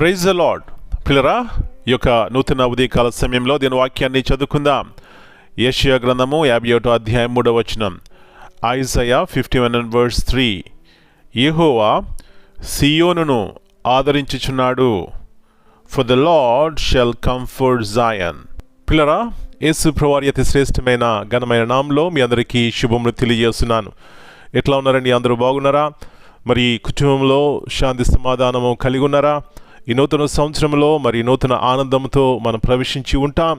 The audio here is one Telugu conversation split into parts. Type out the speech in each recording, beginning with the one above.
Praise the lord. పిల్లరా, ఈ యొక్క నూతన ఉదయకాల సమయంలో దీని వాక్యాన్ని చదువుకుందాం. యెషయా గ్రంథము 51వ అధ్యాయం 3వ వచనం. ఐజయా 51:3. యెహోవా సియోనును ఆదరించుచున్నాడు. For the Lord shall comfort Zion. పిల్లరా, యేసు ప్రభువారి అతి శ్రేష్టమైన ఘనమైన నామంలో మీ అందరికీ శుభములు తెలియజేస్తున్నాను. ఎట్లా ఉన్నారండి? అందరూ బాగున్నారా? మరి కుటుంబంలో శాంతి సమాధానము కలిగి ఉన్నారా? ఈ నూతన సంవత్సరంలో మరి నూతన ఆనందంతో మనం ప్రవేశించి ఉంటాం.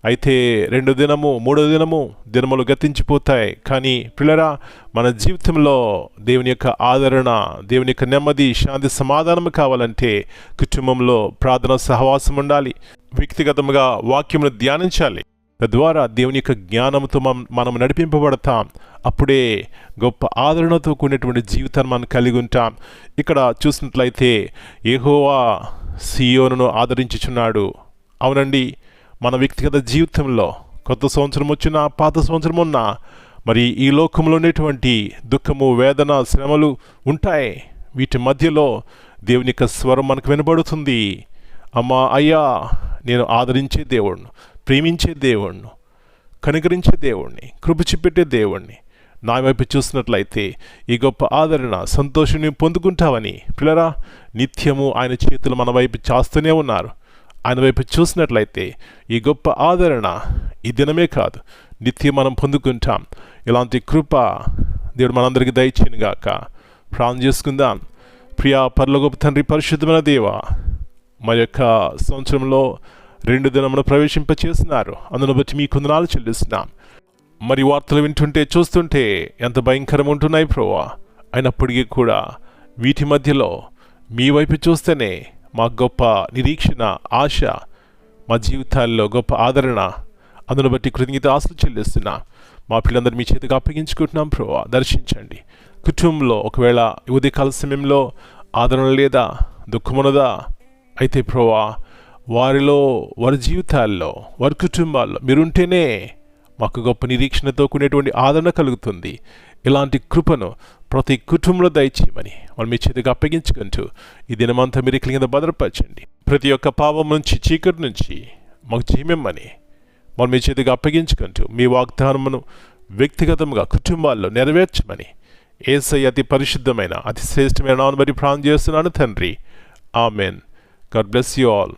అయితే 2 దినము 3 దినములు గతించిపోతాయి. కానీ పిల్లరా, మన జీవితంలో దేవుని యొక్క ఆదరణ, దేవుని యొక్క నెమ్మది, శాంతి సమాధానం కావాలంటే కుటుంబంలో ప్రార్థన సహవాసం ఉండాలి. వ్యక్తిగతంగా వాక్యమును ధ్యానించాలి. తద్వారా దేవుని యొక్క జ్ఞానంతో మనం నడిపింపబడతాం. అప్పుడే గొప్ప ఆదరణతో కూడినటువంటి జీవితాన్ని మనం కలిగి ఉంటాం. ఇక్కడ చూసినట్లయితే యెహోవా సియోనును ఆదరించుచున్నాడు. అవునండి, మన వ్యక్తిగత జీవితంలో కొత్త సంవత్సరం వచ్చినా, పాత సంవత్సరం ఉన్నా, మరి ఈ లోకంలో ఉండేటువంటి దుఃఖము, వేదన, శ్రమలు ఉంటాయి. వీటి మధ్యలో దేవుని యొక్క స్వరం మనకు వినబడుతుంది. అమ్మా, అయ్యా, నేను ఆదరించే దేవుణ్ణి, ప్రేమించే దేవుణ్ణి, కనికరించే దేవుణ్ణి, కృప చూపెట్టే దేవుణ్ణి నా వైపు చూసినట్లయితే ఈ గొప్ప ఆదరణ, సంతోషాన్ని పొందుకుంటావని పిల్లరా, నిత్యము ఆయన చేతులు మన వైపు చేస్తూనే ఉన్నారు. ఆయన వైపు చూసినట్లయితే ఈ గొప్ప ఆదరణ ఈ దినమే కాదు, నిత్యం మనం పొందుకుంటాం. ఇలాంటి కృప దేవుడు మనందరికీ దయచేయునుగాక. ప్రార్థన చేసుకుందాం. ప్రియా పరలోకపు తండ్రి, పరిశుద్ధమైన దేవా, మా యొక్క సంవత్సరంలో 2 దినమును ప్రవేశింపచేస్తున్నారు. అందును బట్టి మీ వందనాలు చెల్లిస్తున్నాం. మరి వార్తలు వింటుంటే, చూస్తుంటే ఎంత భయంకరం ఉంటున్నాయి ప్రభువా. అయినప్పటికీ కూడా వీటి మధ్యలో మీ వైపు చూస్తేనే మా గొప్ప నిరీక్షణ, ఆశ, మా జీవితాల్లో గొప్ప ఆదరణ. అందును బట్టి కృతజ్ఞత ఆశలు చెల్లిస్తున్నా. మా పిల్లలందరూ మీ చేతికి అప్పగించుకుంటున్నాం ప్రభువా. దర్శించండి. కుటుంబంలో ఒకవేళ ఉదయకాల సమయంలో ఆదరణ లేదా, దుఃఖమున్నదా, అయితే ప్రభువా, వారిలో, వారి జీవితాల్లో, వారి కుటుంబాల్లో మీరుంటేనే మాకు గొప్ప నిరీక్షణతో కూడినటువంటి ఆదరణ కలుగుతుంది. ఇలాంటి కృపను ప్రతి కుటుంబంలో దయచేయమని వాళ్ళు మీ చేతికి అప్పగించుకుంటూ ఈ దినమంతా మీరు కింద భద్రపరచండి. ప్రతి ఒక్క పాపం నుంచి, చీకటి నుంచి మాకు జీవమని వాళ్ళు మీ చేతికి అప్పగించుకుంటూ మీ వాగ్దానమును వ్యక్తిగతంగా కుటుంబాల్లో నెరవేర్చమని యేసయ్య అతి పరిశుద్ధమైన, అతి శ్రేష్టమైన నామమున ప్రార్థన చేస్తున్నాను తండ్రి. Amen. God bless you all.